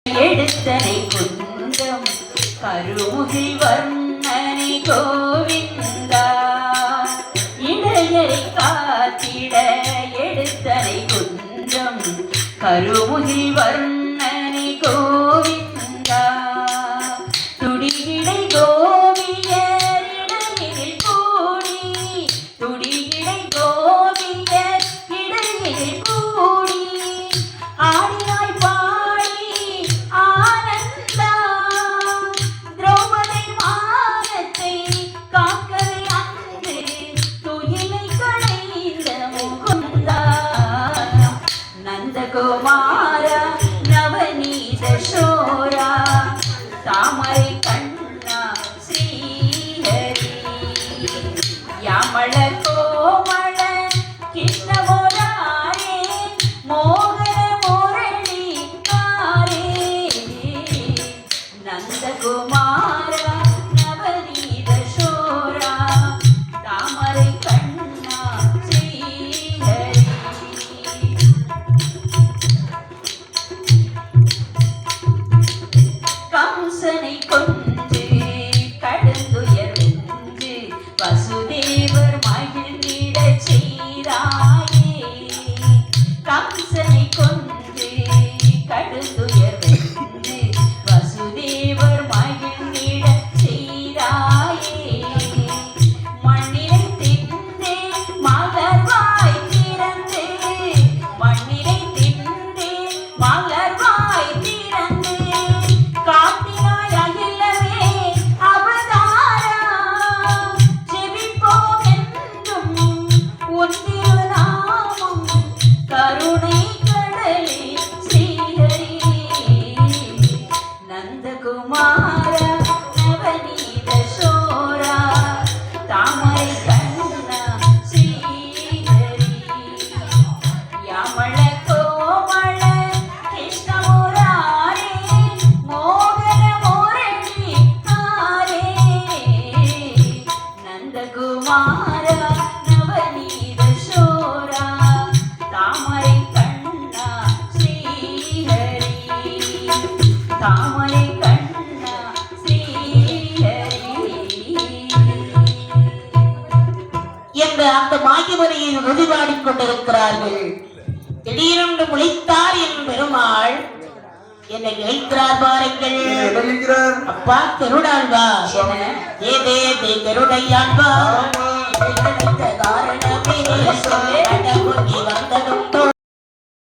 எடுத்தனை குன்றம் கருமுகி வர்ணனை கோவிந்தா இடையரை காத்திட எடுத்தனை குன்றம் கருமுகி வர்ணனை கோவிந்தா துடிகிடை கோவியர் இடையில் கூடி துடிகிடை கோவியர் இடையில் கூடி ஆடினாய் பாடி ஆனந்தா திரௌபதி மானத்தை காக்கவே அன்று துயிலை களைந்த முகுந்தா நந்தகுமாரா நவநீத சோரா தாமரை கண்ணா ஸ்ரீஹரி யாமள கோமள கிருஷ்ணமோராரே மோகன முரளி காரே நந்தகுமாரா நவநீத சோரா தாமரை கண்ணா ஸ்ரீஹரி கம்சனை கொன்று கடுந்துயர் வென்று வசுதேவர் மகிழ்ந்திடச் செய்தாயே கம்சனை கொன்று கடுந்துயர் வென்று வசுதேவர் மகிழ்ந்திடச் செய்தாயே மண்ணிலை தின்றே மலர்வாய் திறந்து மண்ணிலை தின்றே மலர்வாய் திறந்து காட்டினாய் அகிலமே அவதாரா ஜெபிப்போம் என்றும் உன் திருநாமம் கருணை கடலே ஸ்ரீஹரி நந்தகுமாரா நவநீத சோரா தாமரை கண்ணா ஸ்ரீஹரி யாமள கோமள கிருஷ்ணமுராரே மோகன முரளி காரே நந்தகுமாரா நவநீத சோரா தாமரை கண்ணா ஸ்ரீஹரி தாமரை கண்ணா ஸ்ரீஹரி என்று அந்த மாகிமரையில் ருதிபாடிக் கொண்டிருக்கிறார்கள். திடீரென்று முளைத்தார் என் பெருமாள் என்னை நினைக்கிறார் பாருங்கள். அப்பா கருடாழ்வா ஏதே தே கருடையாழ்வா காரணமே வந்ததுண்டோ